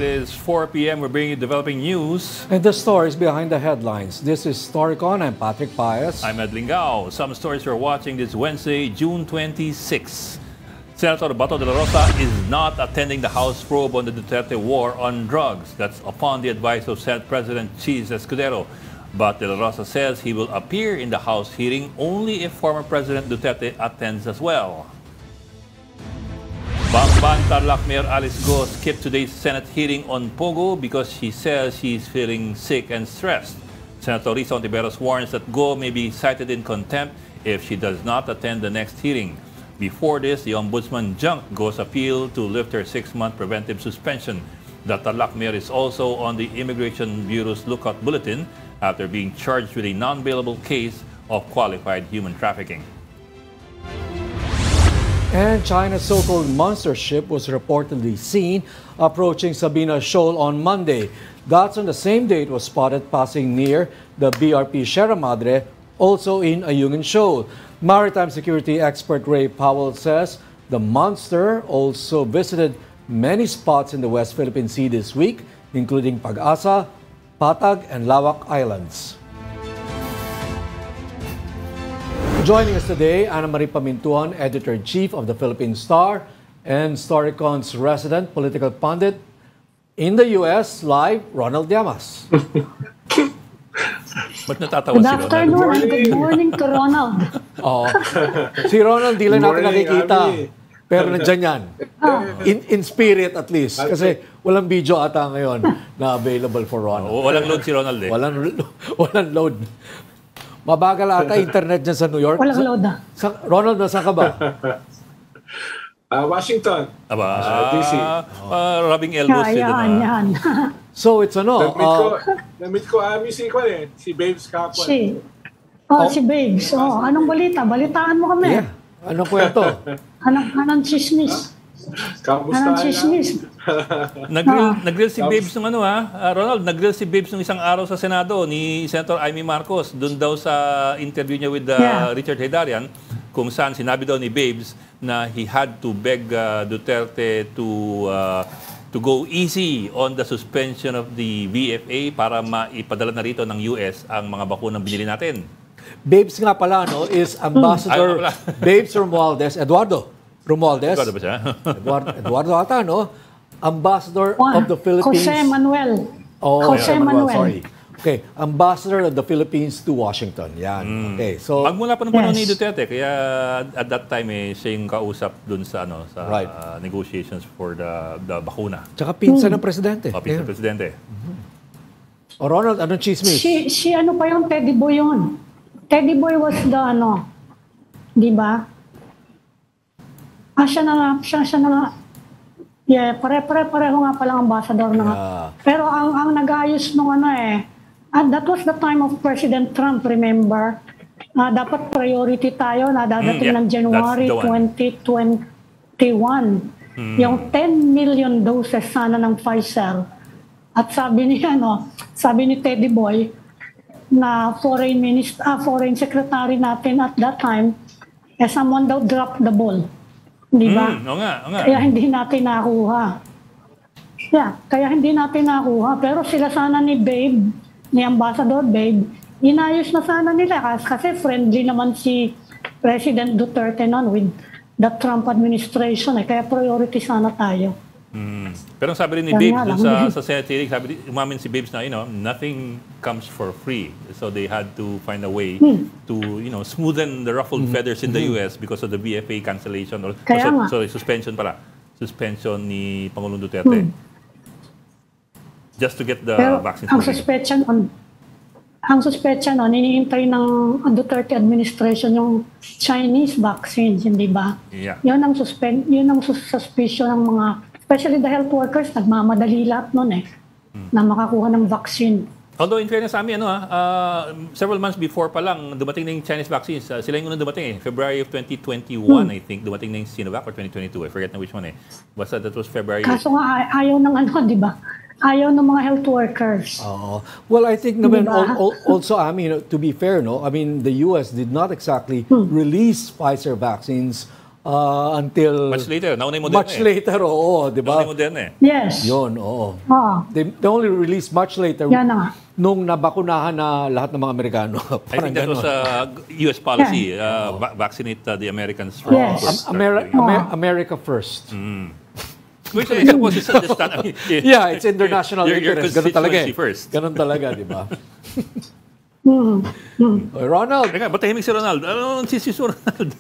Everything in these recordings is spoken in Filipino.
It is 4 p.m. We're bringing you developing news. And the stories behind the headlines. This is Storycon. I'm Patrick Paez. I'm Ed Lingao. Some stories we're watching this Wednesday, June 26. Senator Bato de la Rosa is not attending the House probe on the Duterte war on drugs. That's upon the advice of Senate President Cheese Escudero. But de la Rosa says he will appear in the House hearing only if former President Duterte attends as well. Bamban Tarlac Mayor Alice Go skipped today's Senate hearing on Pogo because she says she's feeling sick and stressed. Senator Risa Ontiveros warns that Go may be cited in contempt if she does not attend the next hearing. Before this, the Ombudsman junked Go's appeal to lift her 6-month preventive suspension. The Tarlac Mayor is also on the Immigration Bureau's lookout bulletin after being charged with a non-bailable case of qualified human trafficking. And China's so-called monster ship was reportedly seen approaching Sabina Shoal on Monday. That's on the same day it was spotted passing near the BRP Sierra Madre, also in Ayungin Shoal. Maritime security expert Ray Powell says the monster also visited many spots in the West Philippine Sea this week, including Pag-asa, Patag, and Lawak Islands. Joining us today, Ana Marie Pamintuan, Editor-in-Chief of the Philippine Star and Storycon's resident political pundit. In the U.S., live, Ronald Llamas. Ba't natatawa si Ronald? Good afternoon and good morning to Ronald. Oh. Si Ronald, di lang natin nakikita. Pero nandyan yan. In spirit at least. Kasi walang video ata ngayon na available for Ronald. Walang load si Ronald eh. Walang load. Mabagal ata internet dyan sa New York. Walang load na. Ronald, nasaan ka ba? Washington. DC. Rubbing elbows Yan, yan. So it's ano? Namit ko si Babes Kapon. Si Babes. Anong balita? Balitaan mo kami. Yeah. Anong kwento? Anong chismis? Kamusta? Nag-grill si Babes nung Ronald, nag-grill si Babes nung isang araw sa Senado ni Senator Amy Marcos. Doon daw sa interview niya with Richard Heydarian, kung saan sinabi daw ni Babes na he had to beg Duterte to go easy on the suspension of the VFA para maipadala na rito ng US ang mga bakunang binili natin. Babes nga pala, no, is Ambassador Babes Romualdez, Eduardo Romualdez. Eduardo ba siya? Eduardo ata, no? Ambassador of the Philippines. Jose Manuel. Jose Manuel, sorry. Okay, Ambassador of the Philippines to Washington. Yan. Okay, so Magmula pa ng panahon ni Duterte, kaya at that time siya yung kausap dun sa negotiations for the bakuna. Tsaka pinsan ng presidente. Pinsan ng presidente. O Ronald, anong chismis? Si ano pa yung Teddy Boy yun? Teddy Boy was the di ba? Siya na nga. Yeah, pareho nga palang ambassador na nga. Pero ang nag-ayos nung that was the time of President Trump, remember? Dapat priority tayo na dadating ng January 2021. Yung 10 million doses sana ng Pfizer. At sabi ni Teddy Boy, na foreign secretary natin at that time, someone daw dropped the ball. Di ba? Oo nga. Kaya hindi natin nakuha. Kaya hindi natin nakuha. Pero sila sana ni Ambassador Babe, inayos na sana nila kasi friendly naman si President Duterte noon with the Trump administration. Kaya priority sana tayo. Pero sabi rin ni Babes sa Senate hearing, umamin si Babes na, nothing comes for free. So they had to find a way to, smoothen the ruffled feathers in the US because of the VFA cancellation or suspension ni Pangulong Duterte. Just to get the vaccines. Ang suspicion iniintay ng Duterte administration yung Chinese vaccines, hindi ba? Yeah. Yun ang suspicion ng mga, especially the health workers, nagmamadali lahat nun na makakuha ng vaccine. Although in fairness sa amin, several months before pa lang, dumating na yung Chinese vaccines. Sila yung unang dumating February of 2021, I think. Dumating na yung Sinovac or 2022. I forget na which one Basta that was February. Kaso nga, ayaw ng di ba? Ayaw ng mga health workers. Well, I think also, to be fair, the U.S. did not exactly release Pfizer vaccines until Much later. Nauna yung Moderna much later, oo, di ba? Nauna yung Moderna Yes. Yun, oo. Oo. They only released much later Yan na nga. nung nabakunahan na lahat ng mga Amerikano. I think that was US policy. Vaccinate the Americans first. Yes. America first. Which I suppose is understand. Yeah, it's international Your interest. Ganun talaga constituency first. Ganun talaga, di ba? Mm-hmm. Oy, Ronald. Teka, ba't tahimik si Ronald? Ano si Ronald?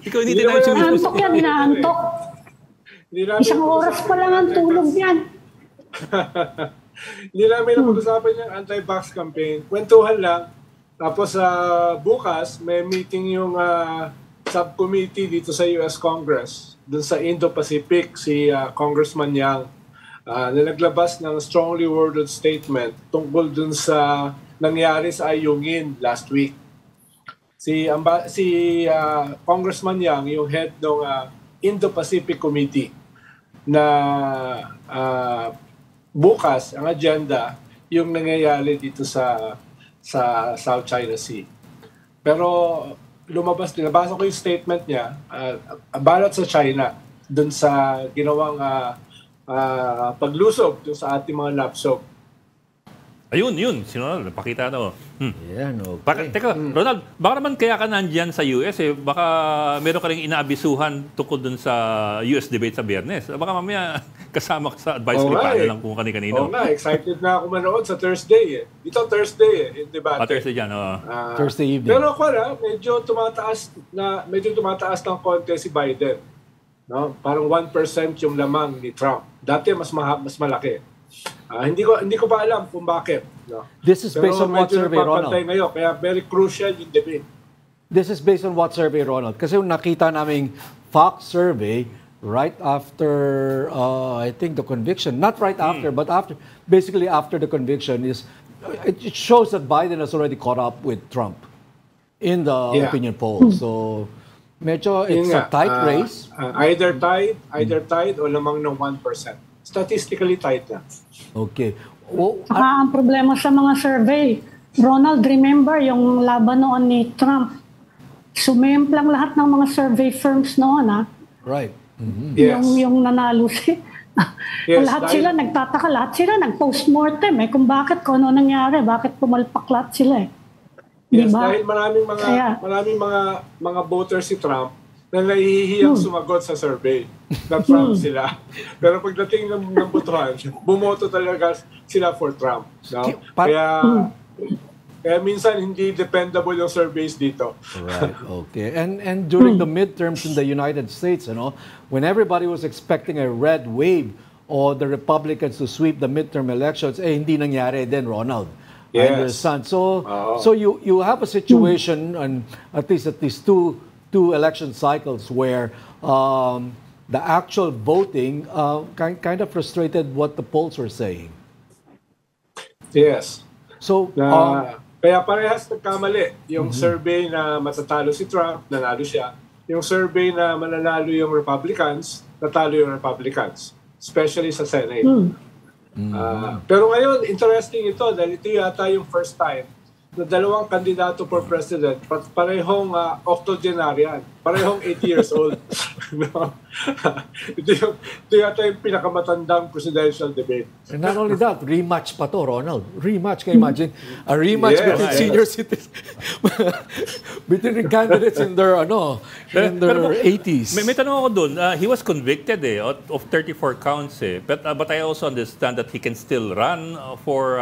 Ikaw hindi din namin si Inaantok yan, inaantok. Isang oras pa lang ang tulog yan. Hindi namin napag-usapan yung anti-vax campaign. Kwentuhan lang. Tapos bukas, may meeting yung subcommittee dito sa US Congress. Dun sa Indo-Pacific, si Congressman Yang na naglabas ng strongly worded statement tungkol dun sa nangyari sa Ayungin last week. Si Congressman Yang, yung head ng Indo-Pacific Committee, na bukas ang agenda yung nangyayari dito sa South China Sea. Pero nabasa ko yung statement niya, balot sa China dun sa ginawang paglusob dun sa ating mga lapsop. Ayun. Si Ronald, napakita na. Yan, okay. Teka, Ronald, baka naman kaya ka nandyan sa US baka meron ka rin inaabisuhan tungkol dun sa US debate sa Biyernes. Baka mamaya kasama ka sa advisory panel lang kung kani-kanino. Oo nga, excited na ako manood sa Thursday eh. Ito Thursday yung debate. Thursday dyan, Thursday evening. Pero ako medyo tumataas ng konti si Biden. No? Parang 1% yung lamang ni Trump. Dati mas malaki. Hindi ko pa alam kung bakit. No? This is based on what survey, Ronald? Ngayon, kaya very crucial yung debate. This is based on what survey, Ronald? Kasi nakita naming Fox survey right after, I think, the conviction. Not right after, but basically after the conviction, it shows that Biden has already caught up with Trump in the opinion poll. So, medyo it's a tight race. Either tied o lamang ng 1%. Statistically tight na. Okay. Saka ang problema sa mga survey, Ronald, remember yung laban noon ni Trump, sumemplang lahat ng mga survey firms noon, Right. Mm-hmm. Yes. Yung nanalo Yes, lahat sila nagtataka, lahat sila nag-postmortem kung bakit, kung ano nangyari, bakit pumalpak lahat sila Yes, diba? dahil maraming mga voters si Trump na nahihiyang sumagot sa survey na Trump sila. Pero pagdating ng botohan, bumoto talaga sila for Trump. No? Kaya minsan hindi dependable yung surveys dito. Right, okay. And during the midterms in the United States, when everybody was expecting a red wave or the Republicans to sweep the midterm elections, hindi nangyari din, Ronald. Yes. I understand. So you have a situation, and at least two election cycles where the actual voting kind of frustrated what the polls were saying. Yes. So kaya parehas nagkamali. Yung survey na matatalo si Trump, nanalo siya. Yung survey na mananalo yung Republicans, natalo yung Republicans. Especially sa Senate. Pero ngayon, interesting ito dahil ito yata yung first time na dalawang kandidato for president, parehong octogenarian, parehong 80 years old. Ito yata yung pinakamatandang presidential debate. And not only that, rematch pa to, Ronald. Rematch, can you imagine? A rematch between senior citizens, between the candidates in their 80s. May tanong ako dun. He was convicted of 34 counts. But I also understand that he can still run for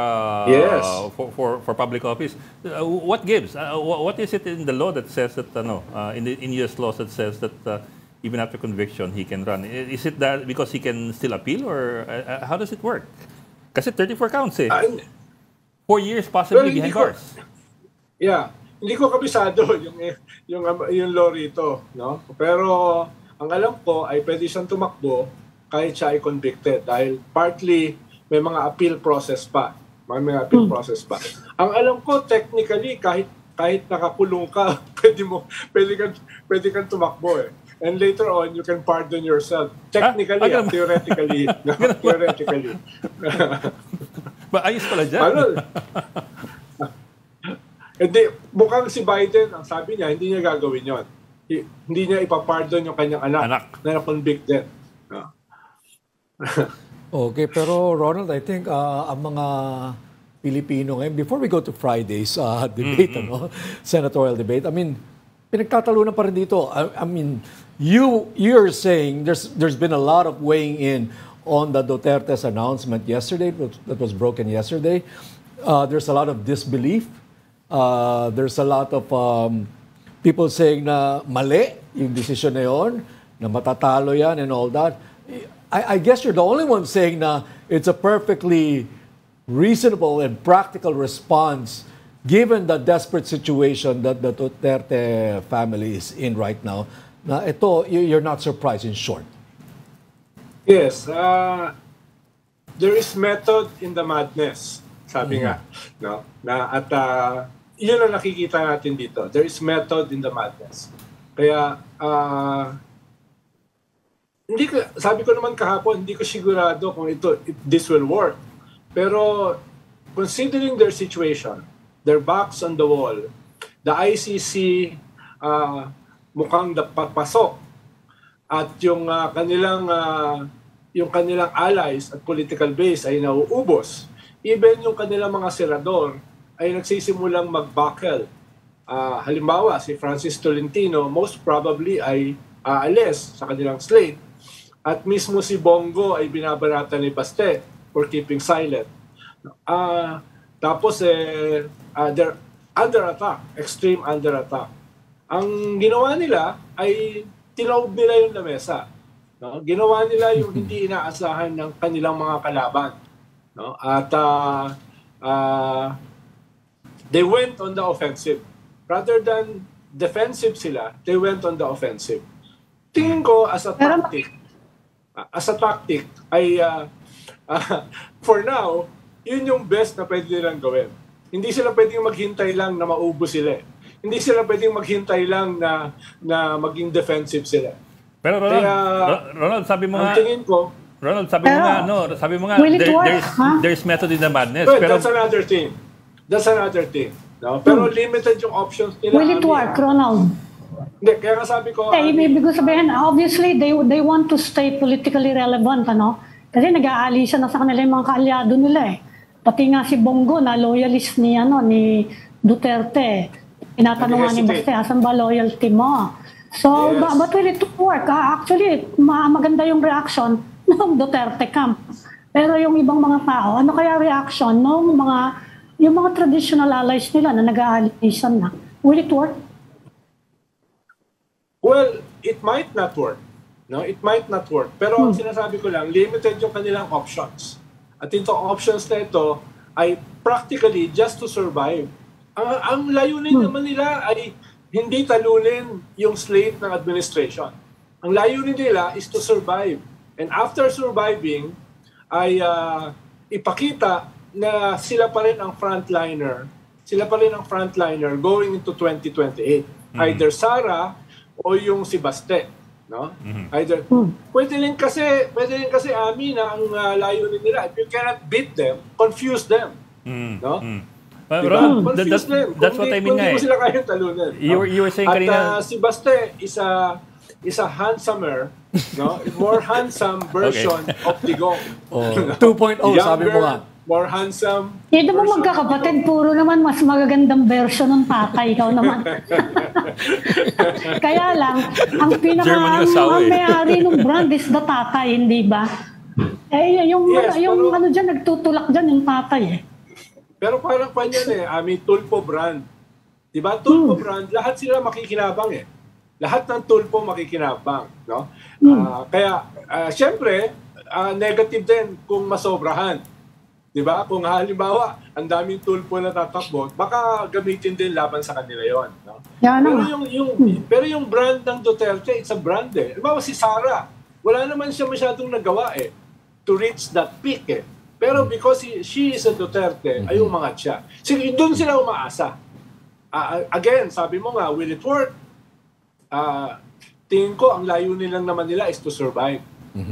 public office. What gives? What is it in the law that says that in U.S. laws that says that even after conviction he can run? Is it that because he can still appeal, or how does it work? Kasi 34 counts 4 years possibly behind bars. Yeah, hindi ko kabisado yung law rito, no? Pero ang alam ko ay pwede siyang tumakbo kahit siya ay convicted dahil partly may mga appeal process pa. May mga appeal process pa. Ang alam ko, technically, kahit nakakulong ka, pwede kang tumakbo And later on, you can pardon yourself. Technically, theoretically. Theoretically. Ayos pala dyan. Mukhang si Biden, ang sabi niya, hindi niya gagawin yon. hindi niya ipapardon yung kanyang anak. Na na-convicted. No? Okay, pero Ronald, I think ang mga Pilipino ngayon, before we go to Friday's debate, senatorial debate, I mean, pinagtatalunan pa rin dito. I mean, you're saying there's been a lot of weighing in on the Duterte's announcement yesterday, that was broken yesterday. There's a lot of disbelief. There's a lot of people saying na mali yung decision na yun, na matatalo yan and all that. I guess you're the only one saying na it's a perfectly reasonable and practical response given the desperate situation that the Duterte family is in right now. Na ito, you're not surprised, in short. Yes. There is method in the madness, sabi nga. No? Yun ang nakikita natin dito. There is method in the madness. Kaya, sabi ko naman kahapon, hindi ko sigurado kung this will work. Pero considering their situation, their backs on the wall, the ICC mukhang papasok at yung kanilang allies at political base ay nauubos. Even yung kanilang mga senador ay nagsisimulang mag-buckle. Halimbawa, si Francis Tolentino most probably ay aalis sa kanilang slate. At mismo si Bongo ay binabarata ni Baste for keeping silent. Tapos, they're under attack, extreme under attack. Ang ginawa nila ay tinawag nila yung lamesa. No? Ginawa nila yung hindi inaasahan ng kanilang mga kalaban. No? At they went on the offensive. Rather than defensive sila, they went on the offensive. Tingin ko as a tactic ay for now, yun yung best na pwede nilang gawin. Hindi sila pwedeng maghintay lang na maubos sila. Hindi sila pwedeng maghintay lang na maging defensive sila. Pero Ronald, sabi mo nga, tingin ko, sabi mo nga, there's method in the madness. Well, pero that's another thing. No? Pero limited yung options nila. Will it work, Ronald? Hindi, kaya nga sabi ko... Ibig sabihin, obviously, they want to stay politically relevant, ano? Kasi nag-aalisan na sa kanila yung mga kaalyado nila eh. Pati nga si Bongo na loyalist ni Duterte. Tinatanong nga ni Baste, asan ba loyalty mo? So, yes. But will it work? Actually, maganda yung reaction ng Duterte camp. Pero yung ibang mga tao, ano kaya reaction ng yung mga traditional allies nila na nag-aalisan na? Will it work? Well, it might not work. No, it might not work. Pero ang sinasabi ko lang, limited yung kanilang options. At itong options na ito ay practically just to survive. Ang layunin naman nila ay hindi talunin yung slate ng administration. Ang layunin nila is to survive. And after surviving, ay ipakita na sila pa rin ang frontliner. Sila pa rin ang frontliner going into 2028. Either Sara o yung si Baste. No? Either pwede rin kasi amin na ang layunin nila. If you cannot beat them, confuse them. No? Ronald, that's what I mean nga eh. Kung hindi mo sila kayang talunan. You were saying kanina... At si Baste is a handsomer, no? More handsome version of Digong. 2.0, sabi mo nga. More handsome. Hindi mo magkakapatid, puro naman mas magagandang version ng tatay. Ikaw naman. Kaya lang, ang may-ari ng brand is the tatay, hindi ba? Yung dyan, nagtutulak dyan yung tatay eh. Pero parang pa niyan Tulpo brand. Diba? Tulpo brand, lahat sila makikinabang eh. Lahat ng Tulpo makikinabang. No? Kaya, syempre, negative din kung masobrahan. Diba? Kung halimbawa, ang daming Tulpo na tatakbo, baka gamitin din laban sa kanila yon. No? Pero yung brand ng Duterte, it's a brand eh. Halimbawa si Sara, wala naman siya masyadong nagawa eh to reach that peak eh. Pero because she is a Duterte, ay umangat siya. Doon sila umaasa. Again, sabi mo nga, will it work? Tingin ko, ang layunin lang naman nila is to survive.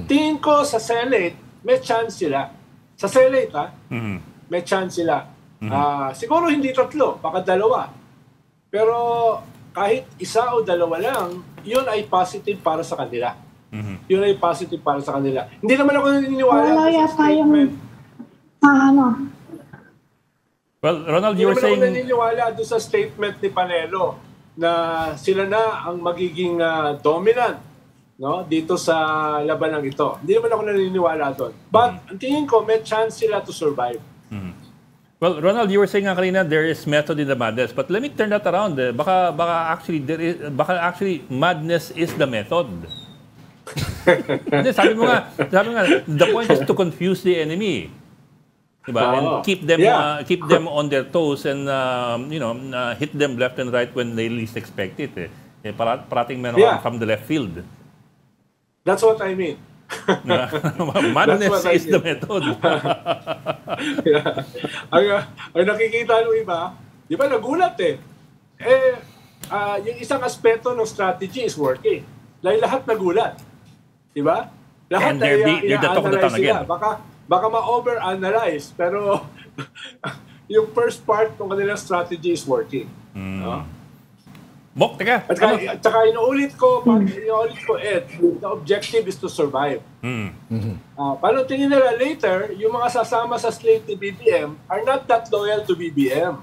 Tingin ko sa Senate, may chance sila. Sa Senate, may chance sila. Siguro hindi 3, baka 2. Pero kahit 1 o 2 lang, yun ay positive para sa kanila. Yun ay positive para sa kanila. Hindi naman ako naniniwala Wala sa yata yung, statement. Well, Ronald, Hindi you were naman ako saying... naniniwala doon sa statement ni Panelo na sila na ang magiging dominant, no, dito sa labanang ito. Hindi naman ako naniniwala doon. But ang tingin ko, may chance sila to survive. Well, Ronald, you were saying nga kanina there is method in the madness, but let me turn that around. Baka actually madness is the method. Hindi, sabi mo nga, the point is to confuse the enemy. Diba? And keep them on their toes and hit them left and right when they least expect it. Parating meron from the left field. That's what I mean. Madness is the method. Ang nakikita ng iba, di ba nagulat yung isang aspeto ng strategy is working. Dahil lahat nagulat. Di ba? Lahat And they're the top of the town again. Baka ma-overanalyze, pero yung first part ng kanilang strategy is working. No? Bok, teka. At saka inuulit ko, Ed, the objective is to survive. Paano tingin nila later, yung mga sasama sa slate ni BBM are not that loyal to BBM.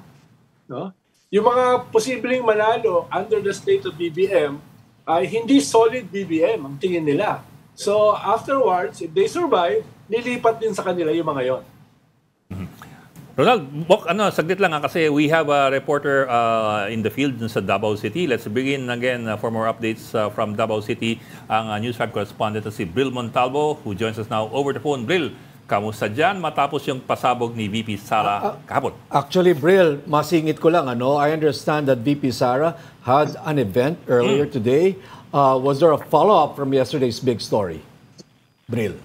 No? Yung mga posibleng manalo under the slate of BBM ay hindi solid BBM ang tingin nila. So afterwards, if they survive, nilipat din sa kanila yung mga yon. Ronald, Bok, saglit lang kasi we have a reporter in the field sa Davao City. Let's begin again for more updates from Davao City. Ang News 5 correspondent na si Bril Montalvo, who joins us now over the phone. Bril, kamusta dyan matapos yung pasabog ni VP Sara kahapon? Actually, Bril, masingit ko lang. I understand that VP Sara had an event earlier today. Was there a follow-up from yesterday's big story? Bril.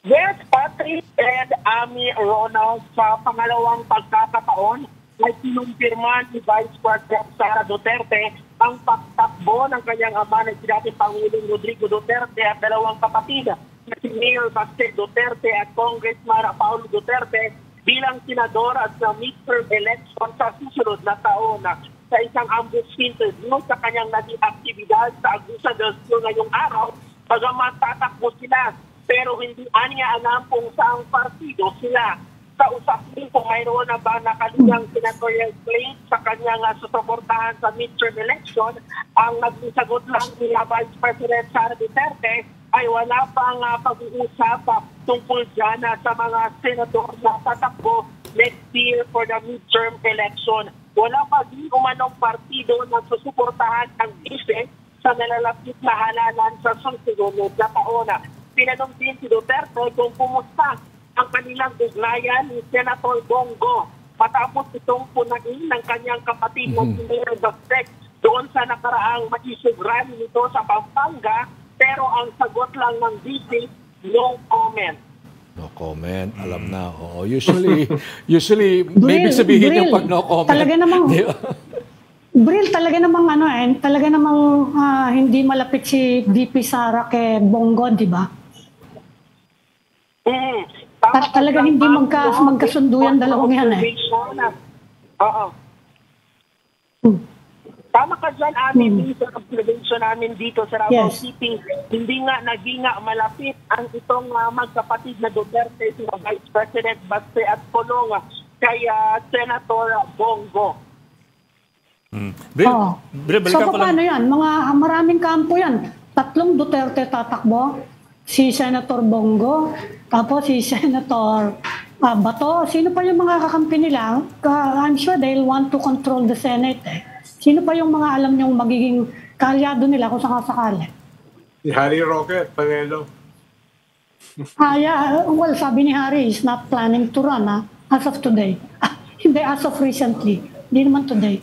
Yes, Patrick and Ami Ronald, sa pangalawang pagkakataon ay kinumpirma ni Vice President Sara Duterte ang pagtakbo ng kanyang ama na si dating Pangulong Rodrigo Duterte at dalawang kapatid na si Mayor Baste Duterte at Congressman Paulo Duterte bilang senador at sa midterm election sa susunod na taon. Sa isang ambush interview sa kanyang naging aktibidad sa Agusan del Sur ngayong araw, bagamat tatakbo sila, pero hindi aniya alam kung saang partido sila. Sa usapin kung mayroon na ba nakalilang senatorial claim sa kanyang susuportahan sa midterm election, ang naging sagot lang ni Vice President Sara Duterte ay wala pang pag-uusap tungkol dyan sa mga senador na tatakbo next year for the midterm election. Wala pa din umanong partido na susuportahan ang bise sa nalalapit na halalan sa susunod na taon. Tinanong din si Duterte kung kumusta ang kanilang ugnayan ni Senator Bongo matapos itong punain ng kanyang kapatid na si Mayor Baste doon sa nakaraang mag-isip rally nito sa Pampanga, pero ang sagot lang ng VP, no comment. No comment, alam na. Oo, usually maybe sabihin yung pag no comment. Talaga namang, Bril, talaga namang hindi malapit si VP Sara kay Bongo, di ba? At talaga hindi magkasundo yung dalawang yan Oo. Tama ka dyan, Ami, sa observation namin dito sa Davao City. Hindi nga naging malapit ang itong magkapatid na Duterte, si Vice President Baste at Colong kay Senator Bongo. So paano yan? Maraming kampo yan. 3 Duterte tatakbo. Si Senator Bongo, tapos si Senator Bato. Sino pa yung mga kakampi nila? I'm sure they'll want to control the Senate. Sino pa yung mga alam niyong magiging kalyado nila kung sakasakali? Si Harry Roque, Panelo. Well, sabi ni Harry, he's not planning to run as of today. Hindi, as of recently. Hindi naman today.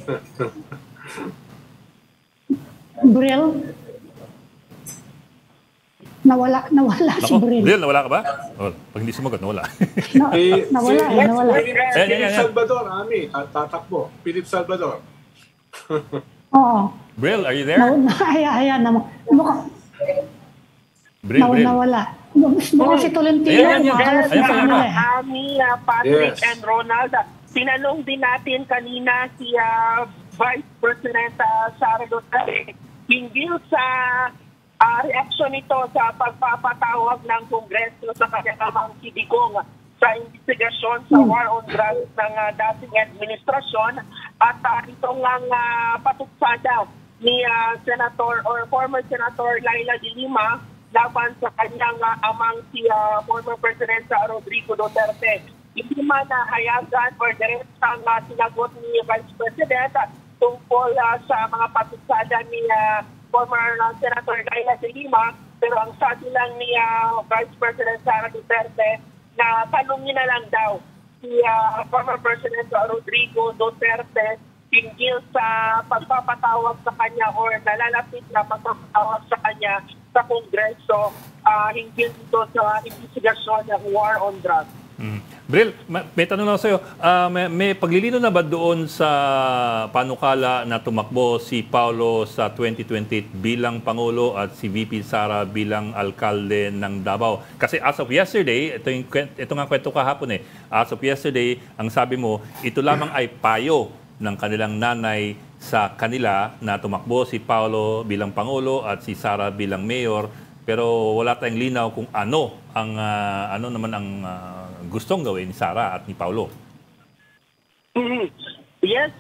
Bril? Nawala si Bril. Bril, nawala ka ba? Pag hindi sumagot, nawala. Nawala. Philip Salvador, Ami, tatakbo. Philip Salvador. Oo. Bril, are you there? Ayan. Bril. Nawala. Mukha si Tolentino. Ami, Patrick and Ronald, tinanong din natin kanina si Vice President Sara Duterte hinggil sa reaksyon nito sa pagpapatawag ng Kongreso sa kanyang si Digong sa investigasyon sa war on drugs ng dating administrasyon at itong patutsada ni Senator or former Senator Laila de Lima laban sa kanyang amang si former President Rodrigo Duterte. Hindi man hayagan or diretsang sinagot ni Vice President tungkol sa mga patutsada ni former Senator Laila de Lima, pero ang sabi lang ni Vice President Sara Duterte na tanungin na lang daw si former President Rodrigo Duterte hinggil sa pagpapatawag sa kanya or nalalapit na pagpapatawag sa kanya sa Kongreso hinggil dito sa investigasyon ng war on drugs. Bril, may tanong lang sa'yo. May paglilino na ba doon sa panukala na tumakbo si Paulo sa 2028 bilang Pangulo at si VP Sara bilang alkalde ng Davao? Kasi as of yesterday, ito nga kwento kahapon as of yesterday, ang sabi mo, ito lamang ay payo ng kanilang nanay sa kanila na tumakbo si Paulo bilang Pangulo at si Sara bilang Mayor. Pero wala tayong linaw kung ano naman ang gustong gawin ni Sara at ni Paulo. Yes,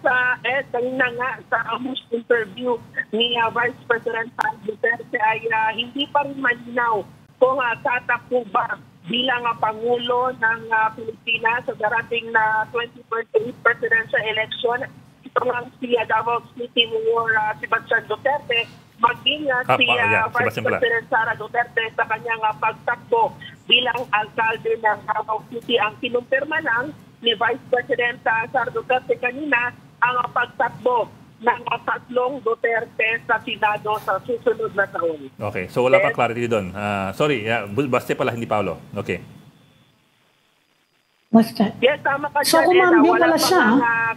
kanina nga sa host interview ni Vice President Duterte ay hindi pa rin malinaw kung tatakbo ba bilang Pangulo ng Pilipinas sa darating na 2028 presidential election. Ito nga si Davao City Mayor Sebastian Duterte maging si Vice President Sara Duterte sa kanyang pagtakbo bilang alkalde ng Davao City. Ang kinumpirma lang ni Vice President Sara Duterte kanina ang pagtakbo ng tatlong Duterte sa Senado sa susunod na taon. Okay, so wala pa clarity doon. Sorry, Baste pala, hindi Paulo. Okay. Baste. Yes, tama ka so, dyan. Wala pa siya.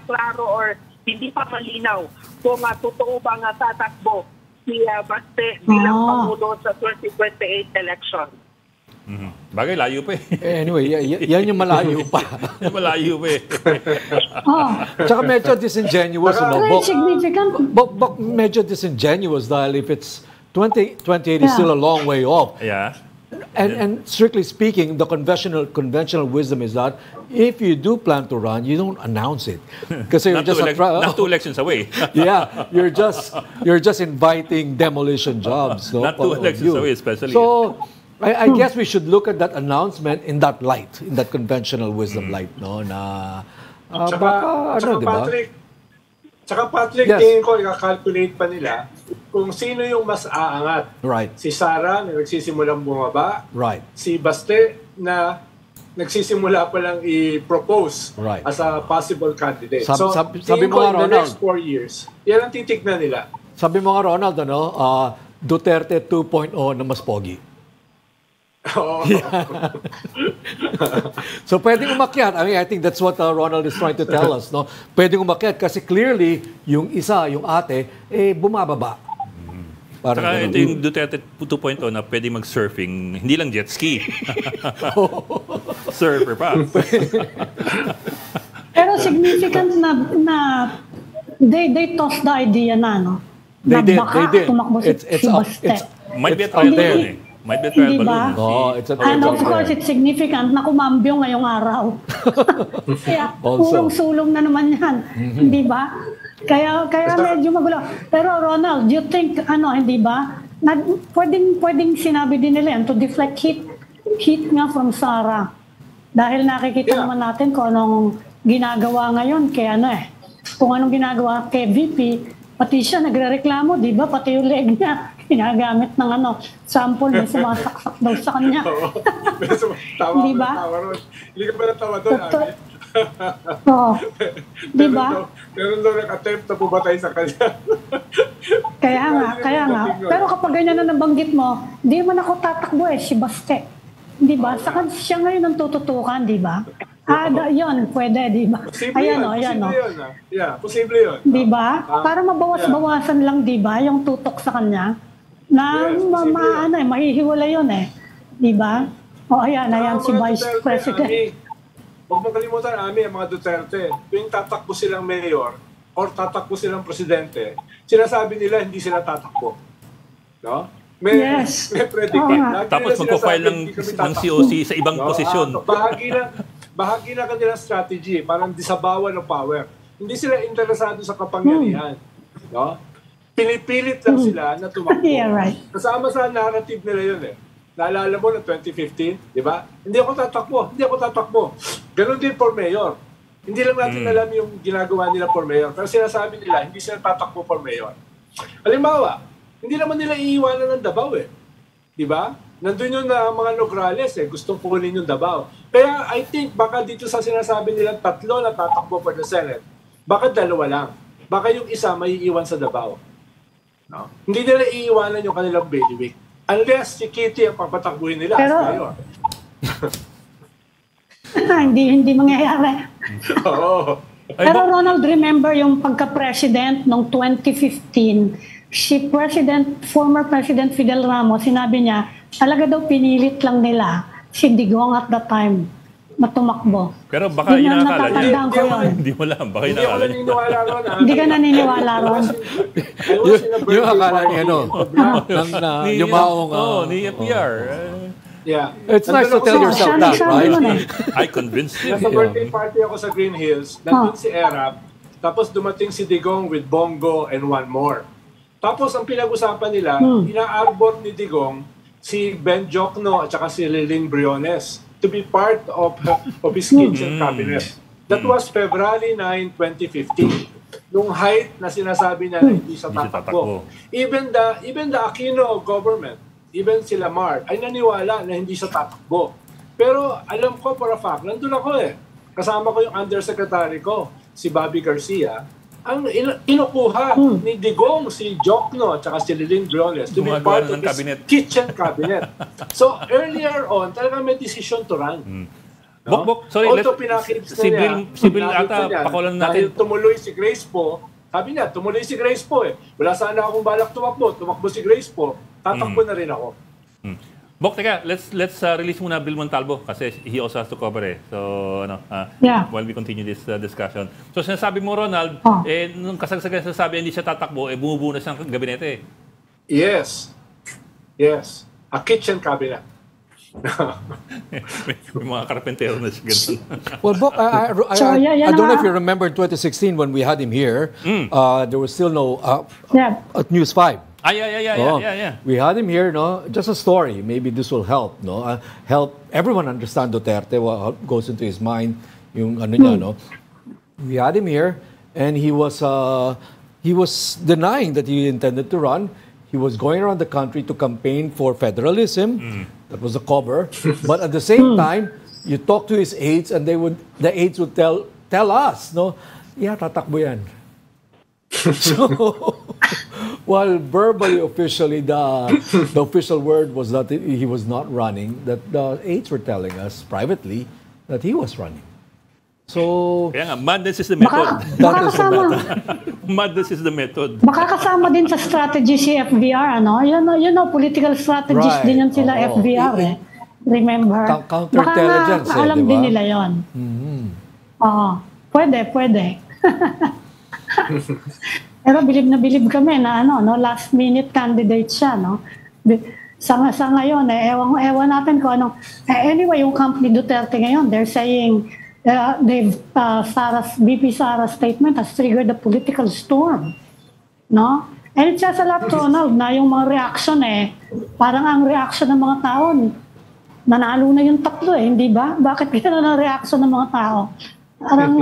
Klaro or hindi pa malinaw kung totoo bang tatakbo si Baste bilang Pangulo sa 2028 election. Bagay, layo pa Anyway, yan yung malayo pa. Malayo pa Tsaka medyo disingenuous. Very significant. Medyo disingenuous dahil if it's 2028 is still a long way off. Yeah. And strictly speaking, the conventional wisdom is that if you do plan to run, you don't announce it because you're not 2 elections away. Yeah, you're just inviting demolition jobs. Not 2 elections away, especially. So I guess we should look at that announcement in that light, in that conventional wisdom light, no? Na Patrick, yes. tingin ko i-calculate pa nila kung sino yung mas aangat. Right. Si Sara na nagsisimulang bumaba. Right. Si Baste na nagsisimula pa lang i-propose as a possible candidate. Sabi mo nga, in the Ronald, next 4 years, yan ang titignan nila. Sabi mo nga, Ronald, Duterte 2.0 na mas pogi. So pwedeng umakyat. I think that's what Ronald is trying to tell us, no? Pwedeng umakyat kasi clearly yung ate bumababa. Saka ito yung Duterte 2.0 na pwede mag-surfing, hindi lang jet ski. Surfer pa. Pero significant na they tossed the idea na, no? They did. Tumakbo si Baste. Might be a trial balloon Might be a trial balloon. It's a trial And of course, it's significant na kumambyo ngayong araw. Kaya purong sulong na naman yan. Hindi ba? Kaya medyo magulo. Pero Ronald, do you think, hindi ba? Pwedeng sinabi din nila yan to deflect heat nga from Sara. Dahil nakikita naman natin kung anong ginagawa ngayon kung anong ginagawa kay VP, pati siya nagrereklamo, di ba? Pati yung leg niya, ginagamit ng sample, may sumasaksak daw sa kanya. Tawa di ba? Hindi ka ba natawa doon, Ami? Oo. Di ba? Meron daw nag-attempt na pumatay sa kanya. Kaya nga. Pero kapag ganyan na nabanggit mo, di man ako tatakbo si Baste. Di ba? Siya ngayon ang tututukan, di ba? Yun, pwede, di ba? Ayan. Posible yun. Di ba? Para mabawas-bawasan lang, di ba? Yung tutok sa kanya. Na mahihiwala yun Di ba? Ayan si Vice President. Huwag mong kalimutan, Ami, ang mga Duterte. Tuwing tatakbo silang mayor, or tatakbo silang presidente, sinasabi nila hindi sila tatakbo. No? May predicate. Tapos magpo-file ng COC sa ibang posisyon. Bahagi na kanilang strategy, parang disabawan ng power. Hindi sila interesado sa kapangyarihan. No? Pinipilit lang sila na tumakbo. Yeah, right. Kasama sa narrative nila yun eh. Naalala mo na 2015, di ba? Hindi ako tatakbo. Ganon din for mayor. Hindi lang natin alam yung ginagawa nila for mayor. Pero sinasabi nila, hindi sila tatakbo for mayor. Halimbawa, hindi naman nila iiwanan ng Davao eh. Di ba? Nandun yung mga Nograles eh, gustong kunin yung Davao. Kaya I think baka dito sa sinasabi nilang 3 na tatakbo for the Senate, baka 2 lang. Baka yung isa may iiwan sa Davao. No? Hindi nila iiwanan yung kanilang bailiwick. Unless si Kitty ang papatakbuhin nila. Pero, hindi mangyayari. Oo. Pero Ronald, remember yung pagka-president noong 2015, si former President Fidel Ramos, sinabi niya, talaga daw pinilit lang nila si Digong at that time matumakbo. Pero baka inakala niya. Ko yun. Hindi mo lang. Baka Hindi ako inakala niya. naniniwala ron. Hindi ka naniniwala ron. Yung akala niya, yung maong... ni FPR. Yeah. It's nice to tell yourself that, right? I convinced him. Nasa birthday party ako sa Green Hills, nandun si Erap, tapos dumating si Digong with Bongo and one more. Tapos ang pinag-usapan nila, ina-arbor ni Digong si Ben Jokno at saka si Liling Briones to be part of his kitchen cabinet. That was February 9, 2015. Nung height na sinasabi niya na hindi siya tatakbo. Even the Aquino government, even si Lamar, ay naniwala na hindi siya tatakbo. Pero alam ko for a fact, nandun ako eh. Kasama ko yung undersecretary ko, si Bobby Garcia, ang inukuha ni Digong si Jokno at saka si Liling Briones to be part of his kitchen cabinet. So earlier on, talagang may decision to run. No? Bok, sorry, although pinakita niya, si Bill ata, pakulan natin. Dahil tumuloy si Grace po, sabi niya, tumuloy si Grace po eh. Wala sana akong balak tumakbo si Grace po, tatakbo na rin ako. Bok, teka, let's release muna Bill Montalvo kasi he also has to cover eh. So, while we continue this discussion. So, sinasabi mo, Ronald, nung kasagsagan sinasabi hindi siya tatakbo, bumubuo na siyang gabinete. Yes. A kitchen cabinet. May mga karpentero na siya ganun. Well, Bok, I don't know if you remember in 2016 when we had him here, there was still no at News 5. Yeah. We had him here, just a story. Maybe this will help, help everyone understand Duterte, what goes into his mind, yung ano niya, We had him here, and he was denying that he intended to run. He was going around the country to campaign for federalism. That was the cover. But at the same time, you talk to his aides, and the aides would tell us, tatakbo yan. So, while verbally, officially, the official word was that he was not running, that the aides were telling us privately that he was running. So, kaya nga, madness is the method. Madness is the method. Baka kasama din sa strategy si FBR, ano? You know, political strategies din yan sila FBR, eh. Remember? Counterintelligence, baka alam diba? din nila yun. Pwede. Pero bilib kami na last minute candidate siya, Sa ngayon, ewan natin kung anong. Anyway, yung company Duterte ngayon, they're saying VP Sara's statement has triggered a political storm. No? And it says a lot, Ronald, na yung mga reaction parang ang reaction ng mga tao, nanalo na yung tatlo hindi ba? Bakit gano'n ang reaction ng mga tao? Parang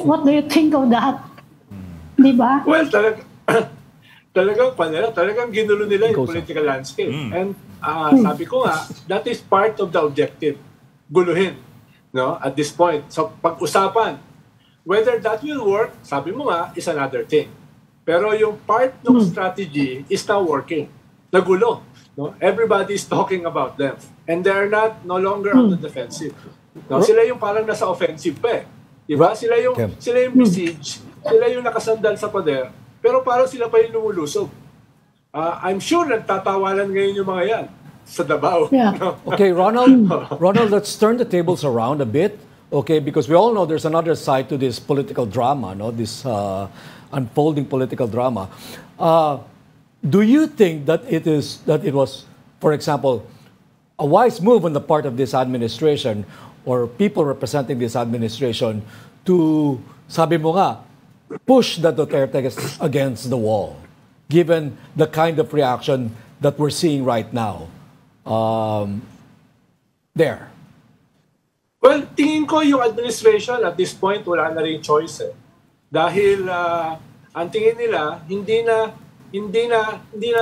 what do you think of that? Di ba? Well, talagang ginulo nila yung political landscape. And sabi ko nga, that is part of the objective. Guluhin, at this point. So, pag-usapan. Whether that will work, sabi mo nga, is another thing. Pero yung part ng strategy is now working. Nagulo. Everybody is talking about them. And they're no longer on the defensive. Sila yung parang nasa offensive pa eh. Diba? Sila yung besiege, sila yung nakasandal sa pader, pero parang sila pa yung lumulusog. I'm sure nagtatawanan ngayon yung mga yan sa Davao. Yeah. Okay, Ronald, let's turn the tables around a bit. Okay, because we all know there's another side to this political drama, no? This unfolding political drama. Do you think that it was, for example, a wise move on the part of this administration or people representing this administration to, sabi mo nga, push the Duterte against the wall, given the kind of reaction that we're seeing right now? There. Well, tingin ko yung administration at this point wala na rin choice eh. Dahil ang tingin nila hindi na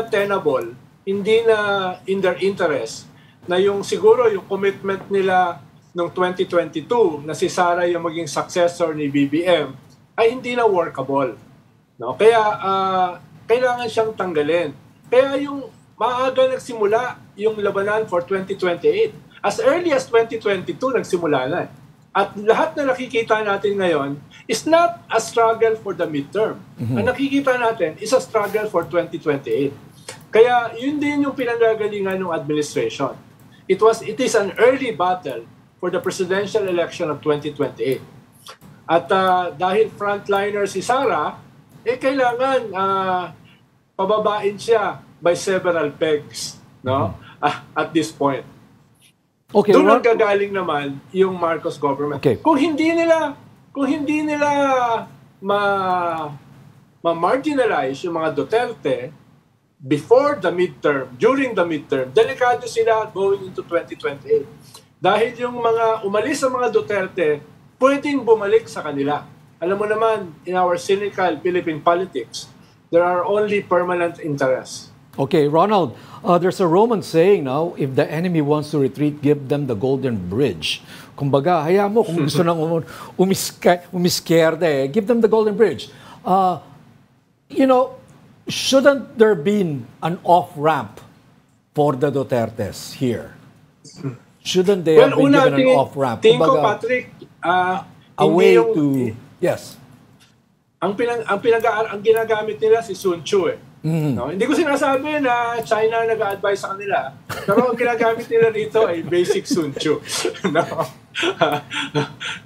tenable, hindi na in their interest na yung siguro yung commitment nila noong 2022 na si Sara yung maging successor ni BBM ay hindi na workable. No? Kaya kailangan siyang tanggalin. Kaya yung maaga nagsimula yung labanan for 2028. As early as 2022, nagsimula na. At lahat na nakikita natin ngayon is not a struggle for the midterm. Ang nakikita natin is a struggle for 2028. Kaya yun din yung pinanggagalingan ng administration. It is an early battle for the presidential election of 2028. At dahil frontliner si Sara, kailangan pababain siya by several pegs, no? At this point. Okay, doon ang gagaling naman yung Marcos government. Okay. Kung hindi nila ma-marginalize yung mga Duterte before the midterm, during the midterm, delikado sila going into 2028. Dahil yung mga umalis sa mga Duterte, pwedeng bumalik sa kanila. Alam mo naman, in our cynical Philippine politics, there are only permanent interests. Okay, Ronald, there's a Roman saying now, if the enemy wants to retreat, give them the golden bridge. Kumbaga, hayaan mo kung gusto nang umiskerde, give them the golden bridge. You know, shouldn't there be an off-ramp for the Dutertes here? Shouldn't they have been given an off-ramp? Tingin ko, Patrick, a way to... Yes. Ang ginagamit nila si Sun Tzu eh. No? Hindi ko sinasabi na China nag-a-advise sa kanila. Pero ang ginagamit nila dito ay basic Sun Tzu. No?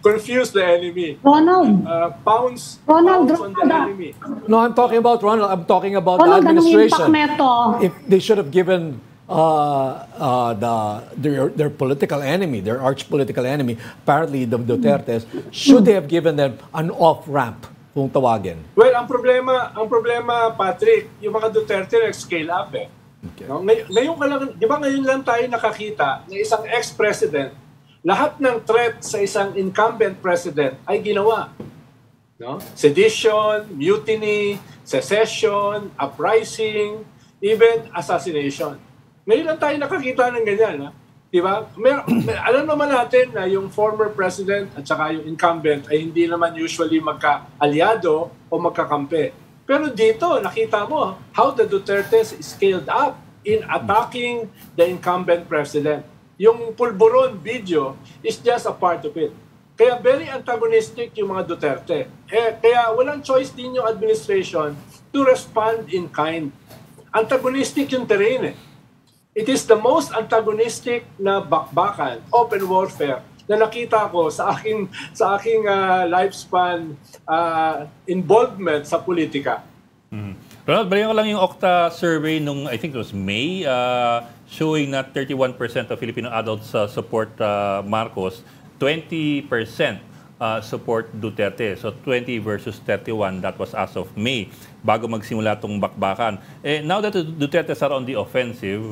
Confuse the enemy. Ronald. Pounds on the enemy. No, I'm talking about Ronald. I'm talking about the administration. If they should have given their political enemy, their arch political enemy, apparently the Dutertes, should they have given them an off-ramp? Kung tawagin. Well, ang problema, Patrick, yung mga Duterte nag-scale up eh. Okay. No? Ngayon lang tayo nakakita na isang ex-president, lahat ng threat sa isang incumbent president ay ginawa. No? Sedition, mutiny, secession, uprising, even assassination. Ngayon lang tayo nakakita ng ganyan. Ha? Diba? Alam naman natin na yung former president at saka yung incumbent ay hindi naman usually magka-aliado o magkakampi. Pero dito, nakita mo how the Dutertes scaled up in attacking the incumbent president. Yung pulburon video is just a part of it. Kaya very antagonistic yung mga Duterte. Kaya walang choice din yung administration to respond in kind. Antagonistic yung terrain eh. It is the most antagonistic na bakbakan, open warfare, na nakita ko sa aking lifespan involvement sa politika. Ronald, balikan ko lang yung Okta survey nung, I think it was May, showing na 31% of Filipino adults support Marcos, 20% support Duterte. So 20 versus 31, that was as of May, bago magsimula itong bakbakan. Now that the Dutertes are on the offensive,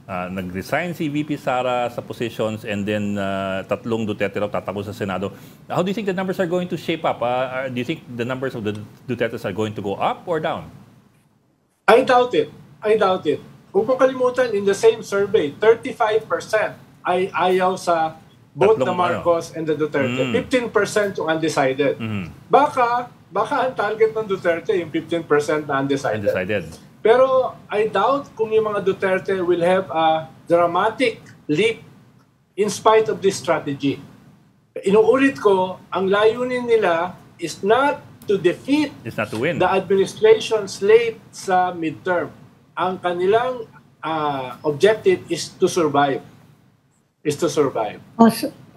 nag-resign si VP Sara sa positions and then tatlong Duterte raw tatakbo sa Senado. How do you think the numbers are going to shape up? Do you think the numbers of the Dutertes are going to go up or down? I doubt it. Kung makalimutan, in the same survey, 35% ay ayaw sa both the Marcos and the Duterte. 15% yung undecided. Baka ang target ng Duterte yung 15% na undecided. Pero I doubt kung yung mga Duterte will have a dramatic leap in spite of this strategy. Inuulit ko, ang layunin nila is not to defeat to win the administration's slate sa midterm. Ang kanilang objective is to survive.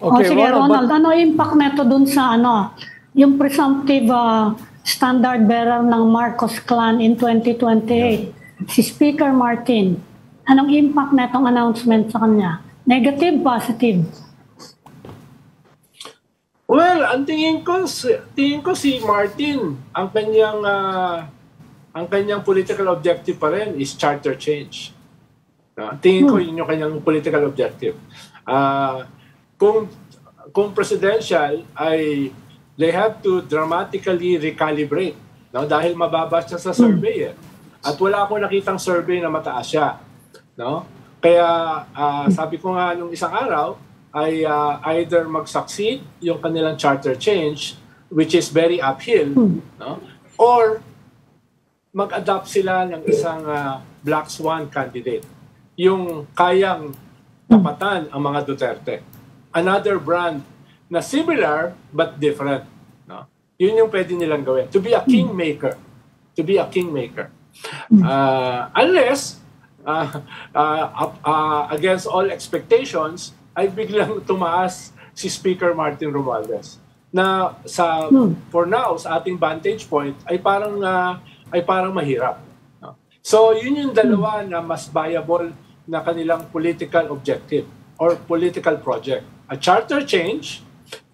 Okay, sige, Ronald, Ronald, ano impact neto dun sa yung presumptive standard bearer ng Marcos clan in 2028, si Speaker Martin? Anong impact netong announcement sa kanya? Negative, positive? Well, ang tingin ko si Martin, ang kanyang political objective pa rin is charter change. Tingin ko yun yung kanyang political objective. Kung presidential ay they have to dramatically recalibrate, no? Dahil mababa siya sa survey at wala akong nakitang survey na mataas siya, no? Kaya sabi ko nga nung isang araw ay either mag-succeed yung kanilang charter change, which is very uphill, no? Or mag-adopt sila ng isang black swan candidate, yung kayang tapatan ang mga Duterte. Another brand na similar but different. No? Yun yung pwede nilang gawin. To be a kingmaker. To be a kingmaker. Unless, against all expectations, ay biglang tumaas si Speaker Martin Romualdez. Na for now, sa ating vantage point, ay parang mahirap. No? So, yun yung dalawa na mas viable na kanilang political objective or political project. A charter change,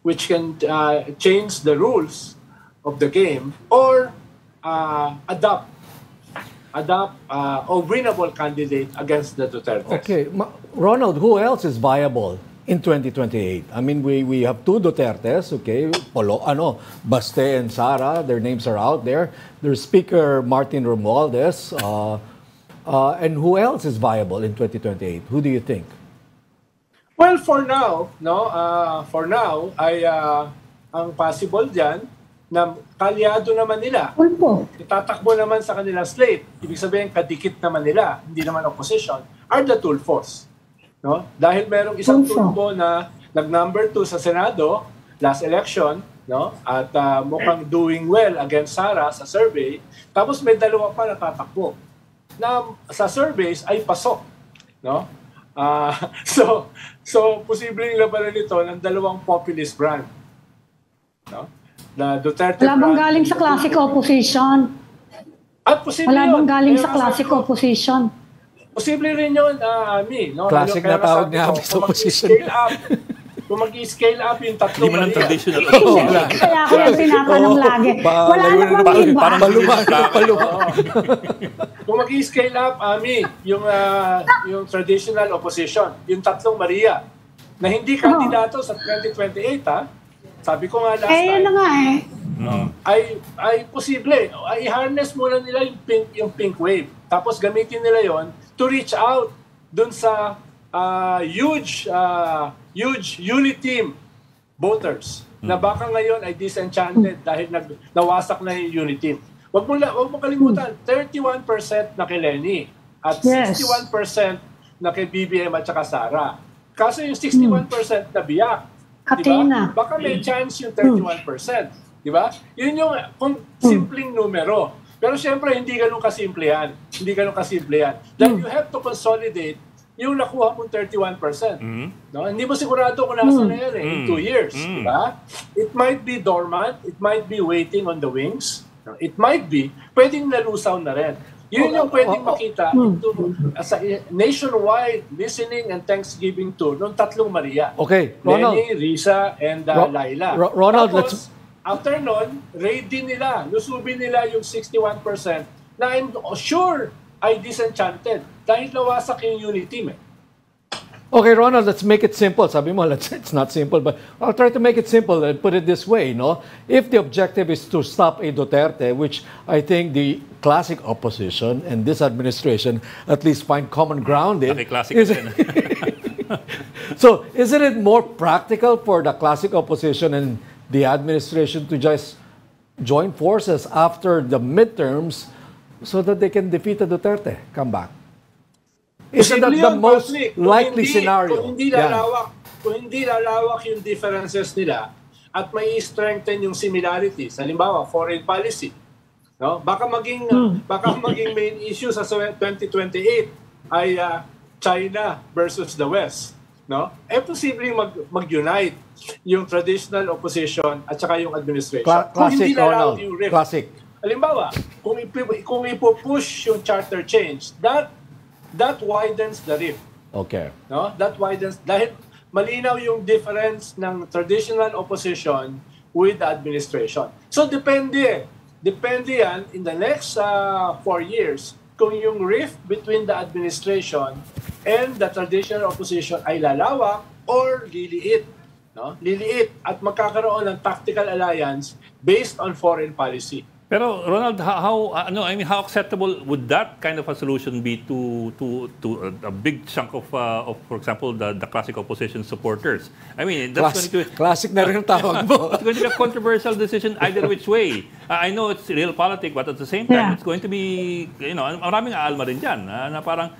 which can change the rules of the game, or adopt a winnable candidate against the Duterte. Okay, Ronald, who else is viable in 2028? I mean, we have two Dutertes, okay? Baste and Sara, their names are out there. There's Speaker Martin Romualdez. And who else is viable in 2028? Who do you think? Well, for now, ay ang possible diyan na kalyado naman nila. Itatakbo naman sa kanilang slate. Ibig sabihin kadikit naman nila, hindi naman opposition, are the Tulfos. No? Dahil merong isang Tulfo na nag-number 2 sa Senado last election, no? At mukhang doing well against Sara sa survey, tapos may dalawa pa na tatakbo na sa surveys ay pasok, no? So posibleng labanan nito ng dalawang populist brand, no? Na Duterte wala bang galing sa classic opposition? At posible wala bang galing yun. sa classic opposition? Posible rin yun, Ami, no? Classic na tawag niya sa opposition. Kung mag-scale up yung tatlong Hindi man ang traditional. Kaya ako yung tinatanong lagi. Wala namang iba. Paluma. Kung mag-scale up, Ami, yung traditional opposition, yung tatlong Maria, na hindi kandidato sa 2028, sabi ko nga last time. Yun na nga ay posible. I-harness muna nila yung pink wave. Tapos gamitin nila yon to reach out dun sa huge unity team voters na baka ngayon ay disenchanted dahil nawasak na yung unity team. Wag mo kalimutan, 31% na kay Lenny at 61% na kay BBM at saka Sara. Kaso yung 61% na biyak, diba? Baka may chance yung 31%. Diba? Yun yung kung simpleng numero. Pero siyempre, hindi ganun kasimple yan. Dahil you have to consolidate yung nakuha mong 31%. No? Hindi mo sigurado kung nasa na yan in 2 years. Diba? It might be dormant. It might be waiting on the wings. It might be. Pwedeng nalusaw na rin. Yun yung pwedeng makita sa nationwide listening and Thanksgiving tour ng tatlong Maria. Okay, Ronald. Lenny, Risa, and Laila. Ronald, tapos, after nun, raid din nila. Lusubin nila yung 61% na I'm sure ay disenchanted dahil nawasak yung unity team. Okay, Ronald, let's make it simple. Sabi mo, it's not simple, but I'll try to make it simple and put it this way, no? If the objective is to stop a Duterte, which I think the classic opposition and this administration at least find common ground in. So, isn't it more practical for the classic opposition and the administration to just join forces after the midterms so that they can defeat the Duterte, come back? Isn't that the most likely scenario? Kung hindi lalawak yung differences nila at may strengthen yung similarities, halimbawa foreign policy, no? Baka maging main issue sa 2028 ay China versus the West. no? Posibleng mag-unite yung traditional opposition at saka yung administration. Kung Classic, hindi lalaw Ronald. yung rift. Classic. Halimbawa, kung ipo-push yung charter change, that widens the rift. Okay. No? That widens, dahil malinaw yung difference ng traditional opposition with the administration. So depende yan in the next 4 years kung yung rift between the administration and the traditional opposition ay lalawak or liliit. No? Liliit at magkakaroon ng tactical alliance based on foreign policy. Pero Ronald, how acceptable would that kind of a solution be to a big chunk of for example, the classic opposition supporters? I mean, that's going to classic na rin ang tawag mo. It's going to be a controversial decision either which way. I know it's real politics, but at the same time, it's going to be, maraming aalma rin dyan na parang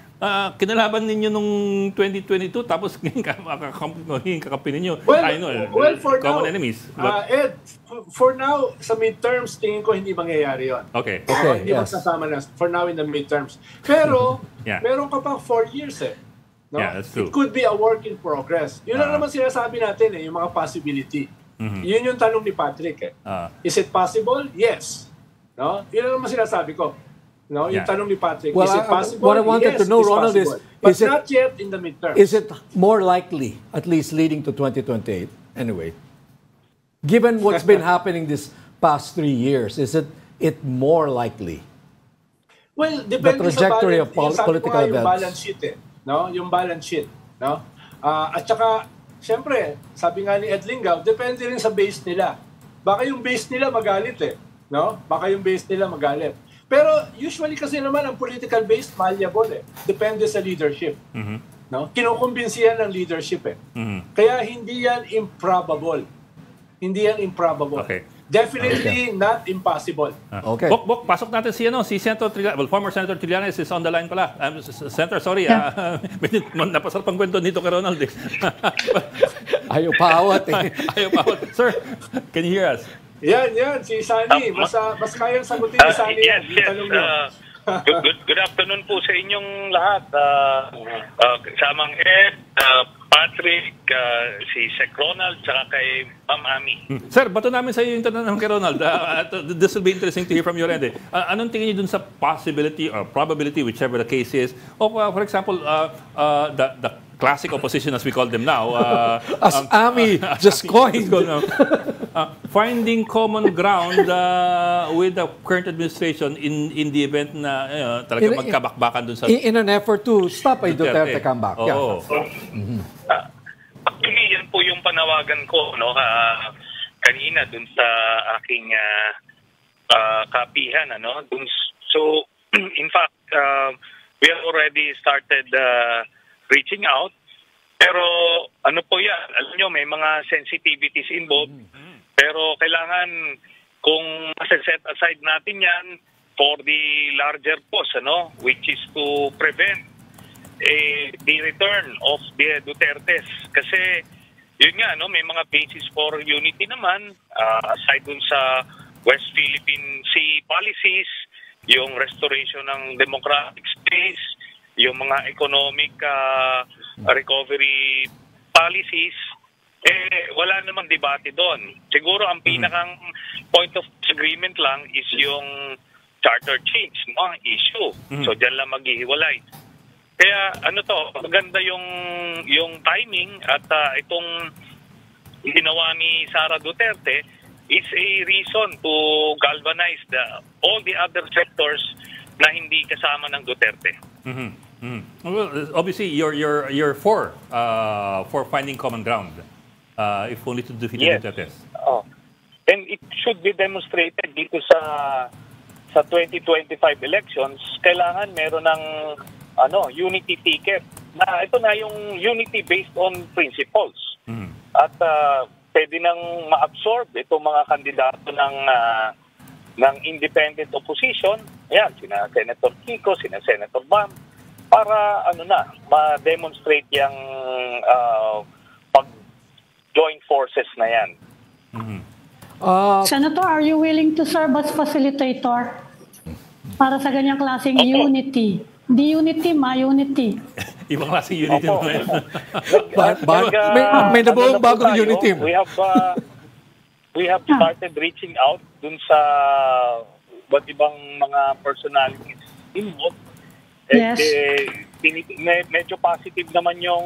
kinalaban ninyo nung 2022 tapos kakapin ninyo. Well, for common now, enemies. Ed, for now, sa midterms, tingin ko hindi mangyayari yun. Okay. Hindi magsasama na for now in the midterms. Pero, meron ka pa 4 years eh. No? Yeah, that's true. It could be a work in progress. Yun lang naman sinasabi natin yung mga possibility. Yun yung tanong ni Patrick eh. Is it possible? Yes. No? Yun lang naman sinasabi ko. No, yung tanong ni Patrick, well, is it possible? What I wanted to know, Ronald, but not yet in the midterms. Is it more likely, at least leading to 2028, anyway, given what's been happening this past 3 years, is it more likely? Well, depende the trajectory sa of political events. Yung balance sheet no? Yung balance sheet, no? At saka, siyempre, sabi nga ni Ed Lingaw, depende rin sa base nila. Baka yung base nila magalit no? Baka yung base nila magalit. Pero usually kasi naman ang political base malleable Depende sa leadership. No? Kinukumbinsihan ng leadership Kaya hindi yan improbable. Hindi yan improbable. Okay. Definitely not impossible. Okay. Bok, pasok natin si Senator Trillanes. Well, former Senator Trillanes is on the line pala. Senator, sorry. Napasarap ang kwento dito kay Ronald. Ayaw paawat Ayaw paawat. Sir, can you hear us? Yan, si Sunny. Mas kayang sagutin ni Sunny yan. Yes. Good afternoon po sa inyong lahat. Kasamang Ed, Patrick, si Sec Ronald, saka kay Ma'am Ami. Sir, bato namin sa iyo yung tanong kay Ronald. This will be interesting to hear from your end. Anong tingin niyo dun sa possibility or probability, whichever the case is, of, for example, the classic opposition as we call them now. As Ami just coined. Finding common ground with the current administration in the event na talaga magkabakbakan dun sa... In an effort to stop a Duterte comeback. Oo. Actually, yan po yung panawagan ko kanina dun sa aking kapihan. So, in fact, we have already started reaching out. Pero ano po yan, alam nyo, may mga sensitivities involved. Pero kailangan, kung set aside natin yan for the larger cause, which is to prevent the return of the Dutertes. Kasi, yun nga, may mga basis for unity naman, aside dun sa West Philippine Sea policies, yung restoration ng democratic space, yung mga economic recovery policies, wala namang debate doon. Siguro ang pinakang point of disagreement lang is yung charter change, issue. So diyan lang maghihiwalay. Kaya maganda yung timing at itong ginawa ni Sara Duterte is a reason to galvanize all the other sectors na hindi kasama ng Duterte. Well, obviously, you're for finding common ground, if only to defeat the Dutertes. And it should be demonstrated dito sa 2025 elections. Kailangan meron ng unity ticket. Na ito na yung unity based on principles. At pwede nang ma-absorb itong mga kandidato ng independent opposition. Ayan, sina Senator Kiko, sina Senator Bam, para ma-demonstrate yung pag-join forces na yan. Senator, are you willing to serve as facilitator para sa ganyang klaseng unity? Di unity, ma-unity. Ibang klaseng unity Opo. naman. May nabuong ano na po bagong tayo, unity. We have started reaching out dun sa iba't ibang mga personalities involved. Yes. Medyo positive naman yung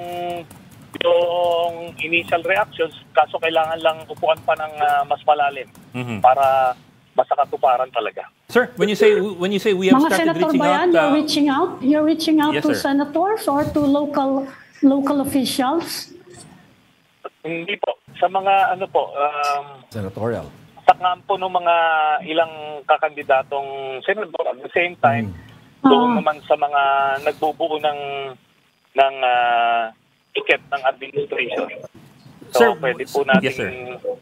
initial reactions, kaso kailangan lang upuan pa ng mas malalim para masakatuparan talaga. Sir, when you say we have Mga started senator reaching ba yan? out, You're reaching out Yes, to sir. senators or to local officials? Hindi po. Sa mga Senatorial. sa kampo ng mga ilang kakandidatong senador, at the same time, doon naman sa mga nagbubuo ng ticket ng administration. So, Sir, pwede po natin yes, sir.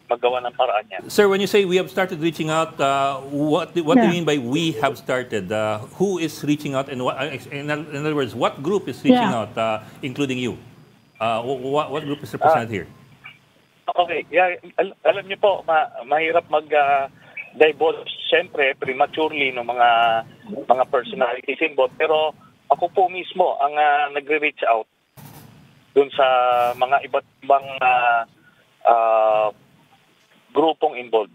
magawa ng paraan yan. Sir, when you say we have started reaching out, what do you mean by we have started? Who is reaching out, and in other words, what group is reaching out, including you? What group is represented here? Okay, yeah, alam niyo po, mahirap divulge siyempre prematurely ng mga personalities involved, pero ako po mismo ang nagre-reach out dun sa mga iba't ibang grupong involved.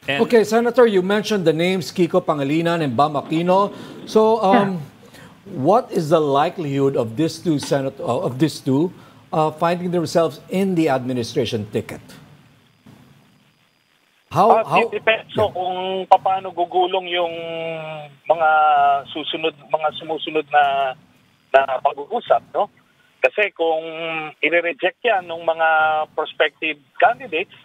And Okay, Senator, you mentioned the names Kiko Pangilinan and Bam Aquino. So, what is the likelihood of these two finding themselves in the administration ticket? It depends kung paano gugulong yung mga sumusunod na pag-uusap, no? Kasi kung i-reject yan ng mga prospective candidates,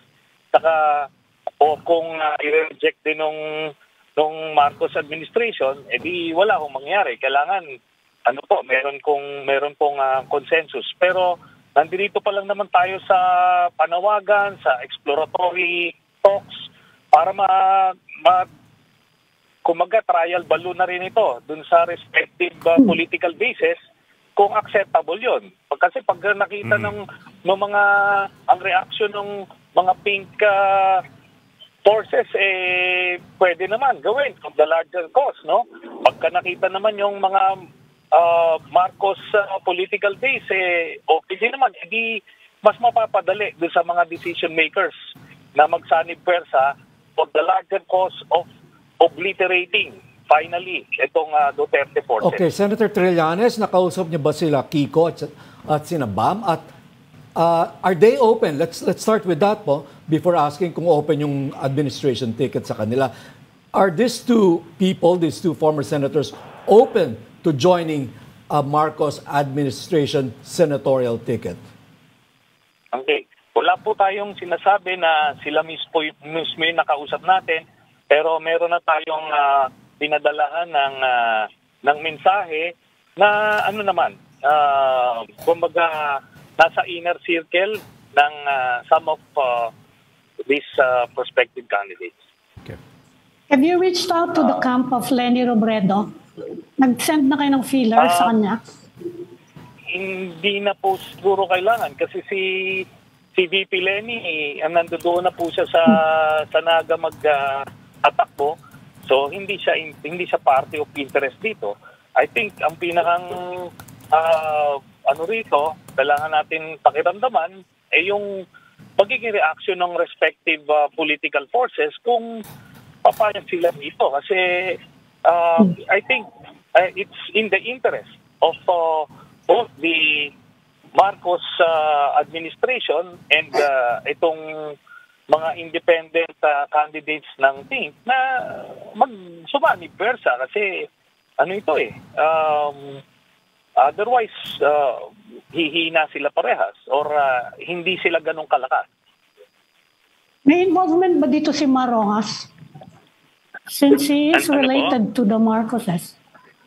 o kung i-reject din nung Marcos administration, edi wala akong mangyari. Kailangan meron pong consensus. Pero nandito pa lang naman tayo sa panawagan, sa exploratory talks para kumaga trial balloon na rin ito dun sa respective political basis kung acceptable yon. Kasi pag nakita ng mga ang reaction ng mga pink forces, pwede naman gawin of the larger cause, no? Pagka nakita naman yung mga Marcos political base, okay din naman. Hindi mas mapapadali doon sa mga decision makers na magsanib pwersa of the larger cause of obliterating finally itong Duterte forces. Okay, Senator Trillanes, nakausap niyo ba sila Kiko at sina Bam? At are they open? Let's start with that po before asking kung open yung administration ticket sa kanila. Are these two people, these two former senators, open to joining a Marcos administration senatorial ticket? Okay. Wala po tayong sinasabi na sila mismo yung nakausap natin, pero meron na tayong pinadalahan ng mensahe na kumbaga nasa inner circle ng some of these prospective candidates. Okay. Have you reached out to the camp of Leni Robredo? Nag-send na kayo ng feeler sa kanya? Hindi na po siguro kailangan kasi si VP Leni, nandoon na po siya sa Naga mag-atakbo. So hindi siya party of interest dito. I think ang pinakang rito, kailangan natin pakiramdaman yung magiging reaction ng respective political forces kung papayag sila dito. Kasi I think it's in the interest of both the Marcos administration and itong mga independent candidates ng PINK na magsumani pwersa kasi otherwise hihina sila parehas or hindi sila ganong kalakas. May involvement ba dito si Marojas? Since he is related to the Marcoses.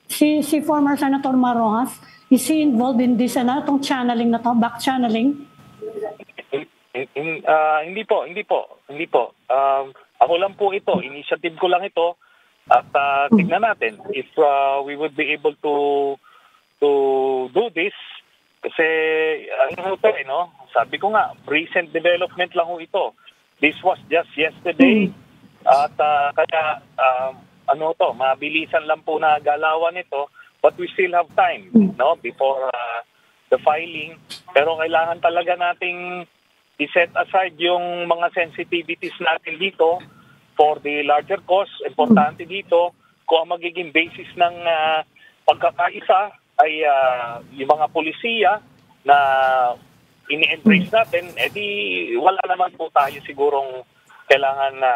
Si former Senator Marojas, is he involved in this itong channeling na to, back channeling? Hindi po. Ako lang po ito, initiative ko lang ito at tignan natin if we would be able to do this kasi sabi ko nga, recent development lang ho ito. This was just yesterday at kaya mabilisan lang po na galawan ito but we still have time before the filing. Pero kailangan talaga nating i-set aside yung mga sensitivities natin dito for the larger cause. Importante dito, kung ang magiging basis ng pagkakaisa ay yung mga polisiya na ini-embrace natin, edi wala naman po tayo sigurong kailangan na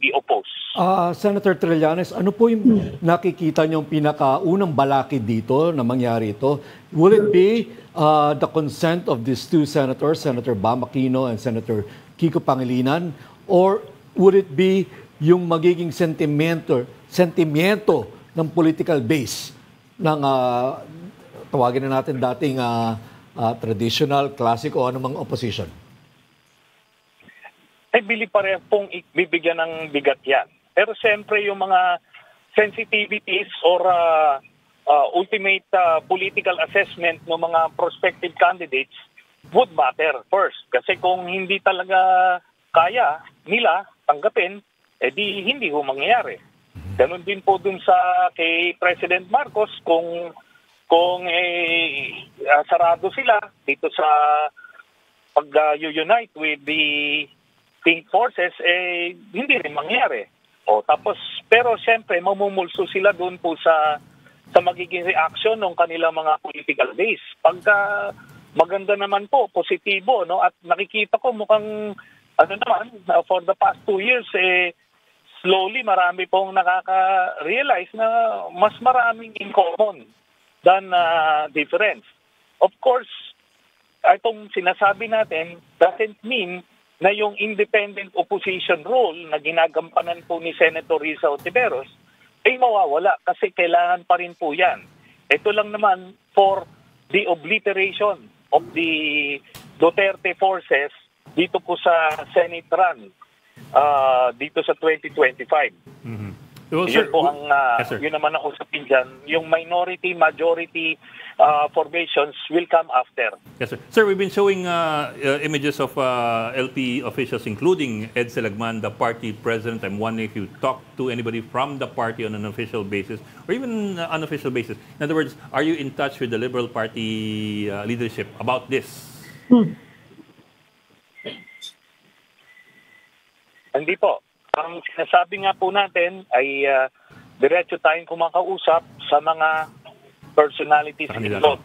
i-oppose. Senator Trillanes, ano po yung nakikita niyong pinakaunang balakid dito na mangyari ito? Will it be the consent of these two senators, Senator Bam Aquino and Senator Kiko Pangilinan? Or would it be yung magiging sentimento ng political base ng tawagin na natin dating traditional, classic o anumang opposition? Ay, bili pareho pong bibigyan ng bigat yan. Pero siyempre yung mga sensitivities or ultimate political assessment ng mga prospective candidates would matter first. Kasi kung hindi talaga kaya nila tanggapin, edi hindi ho mangyayari. Ganun din po dun sa kay President Marcos kung sarado sila dito sa pag-unite with the pink forces, hindi rin mangyari. Tapos, pero siyempre, mamumulso sila doon po sa magiging reaction ng kanilang mga political base. Pagka maganda naman po, positibo, no? At nakikita ko mukhang, for the past 2 years, slowly marami pong nakaka-realize na mas maraming in common than difference. Of course, itong sinasabi natin doesn't mean na yung independent opposition role na ginagampanan po ni Senator Risa Hontiveros ay mawawala kasi kailangan pa rin po yan. Ito lang naman for the obliteration of the Duterte forces dito po sa Senate run dito sa 2025. Mm-hmm. Well, yun sir, po ang yes, yun naman ang usapin dyan. Yung minority, majority formations will come after. Yes, sir. Sir, we've been showing images of LP officials, including Ed Selagman, the party president. I'm wondering if you talked to anybody from the party on an official basis or even unofficial basis. In other words, are you in touch with the Liberal Party leadership about this? Hindi po. Ang sinasabi nga po natin ay diretso tayong kumakausap sa mga personalities involved.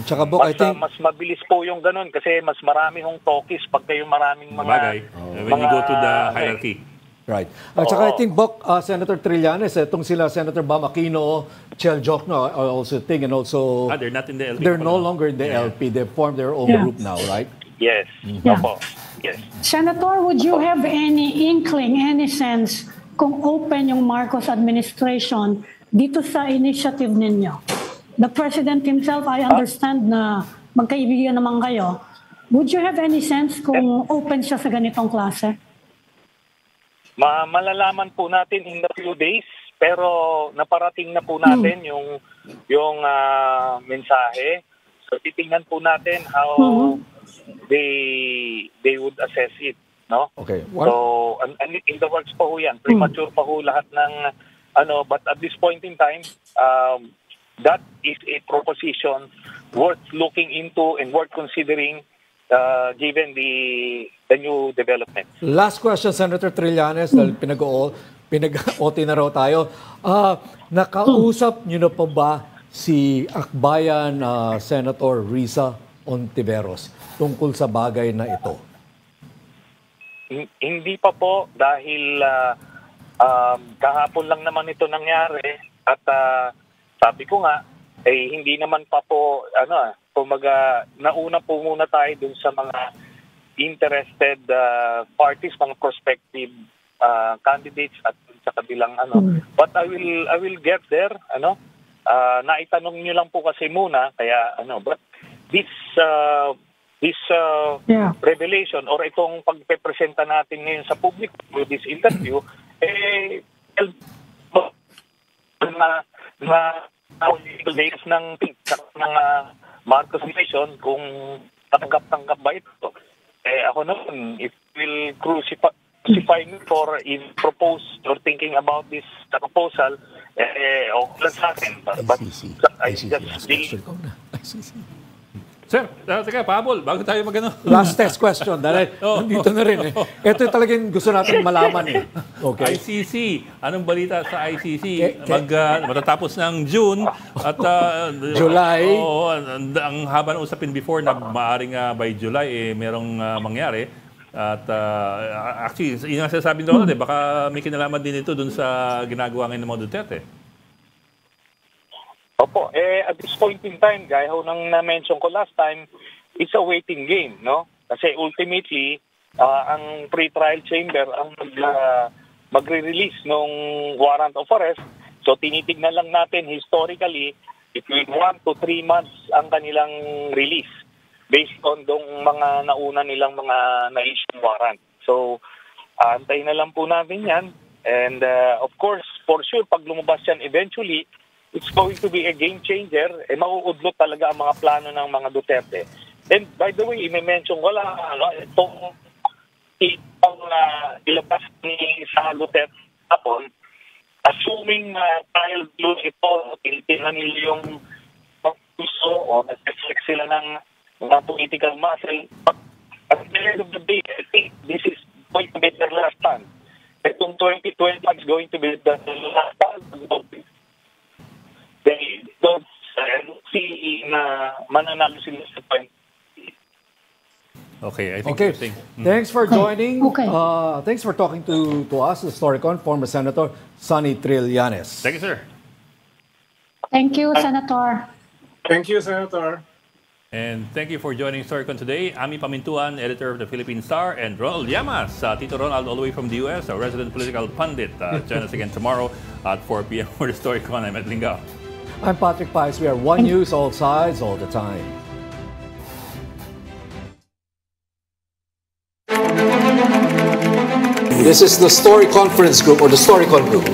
Tsaka, Bok, I think mas mabilis po yung ganun kasi mas marami hong talkies pag kayo maraming mga... Bagay. When you go to the hierarchy. Right. At saka I think, Bok, Senator Trillanes, itong sila Senator Bam Aquino, Chel Jokno, I also think, and also... they're not in the LP. They're no longer in the LP. They formed their own group now, right? Yes. Yeah. Opo. Yes. Senator, would you have any inkling, any sense kung open yung Marcos administration dito sa initiative ninyo? The President himself, I understand na magkaibigan naman kayo. Would you have any sense kung open siya sa ganitong klase? Malalaman po natin in a few days, pero naparating na po natin yung mensahe. So titingnan po natin how they would assess it, no? Okay. So in the works pa ho yan, premature pa ho lahat ng but at this point in time, that is a proposition worth looking into and worth considering given the new development. Last question, Senator Trillanes, dahil pinag-OT na raw tayo. Nakausap niyo na pa ba si Akbayan Senator Risa Hontiveros tungkol sa bagay na ito? Hindi pa po dahil kahapon lang naman ito nangyari at sabi ko nga hindi naman pa po nauna po muna tayo dun sa mga interested parties, mga prospective candidates at sa kabilang but I will get there naitanong niyo lang po kasi muna kaya but this revelation or itong pagpepresenta natin ngayon sa public with this interview days ng Marcos Nation kung tanggap ba ito ako naman if will crucify me for even propose or thinking about this proposal, okay lang sa akin. But I just Sir, teka, pahabol, bago tayo magano. Last test question, dahil nandito na rin eh. Ito talagang gusto natin malaman eh. Okay. ICC, anong balita sa ICC? Matatapos ng June at July. Oo, ang haba ng usapin before na maaring by July merong mangyari. At actually, yung sinasabi doon, baka may kinalaman din ito dun sa ginagawa ngayon ng mga Duterte. Opo, at this point in time, gaya ho nang na-mention ko last time, it's a waiting game, no? Kasi ultimately, ang pre-trial chamber ang magre-release ng warrant of arrest. So tinitignan lang natin historically, between 1 to 3 months ang kanilang release based on dong mga nauna nilang mga na-issue warrant. So, antayin na lang po namin yan. And of course, for sure, pag lumabas yan eventually, it's going to be a game changer. Mauudlot talaga ang mga plano ng mga Duterte. And by the way, i-mention ko lang, itong ilabas ni sa Duterte hapon, assuming trial blue ito, tinitingnan nila yung gusto o nag-reflect sila ng mga political muscle. But at the end of the day, I think this is going to be their last stand. Itong 2020 is going to be the last stand. They don't see na mananalo sila sa point. Okay, I think. Okay. Thanks for joining. Okay. Thanks for talking to us, the Storycon, former Senator Sonny Trillanes. Thank you, sir. Thank you, Senator. Thank you, Senator. And thank you for joining Storycon today. Ami Pamintuan, editor of the Philippine Star, and Ronald Llamas, Tito Ronald, all the way from the U.S., a resident political pundit. Join us again tomorrow at 4 p.m. for the Storycon. I'm Ed Lingao. I'm Patrick Pies. We are One News, all sides, all the time. This is the Story Conference Group or the Storycon Group.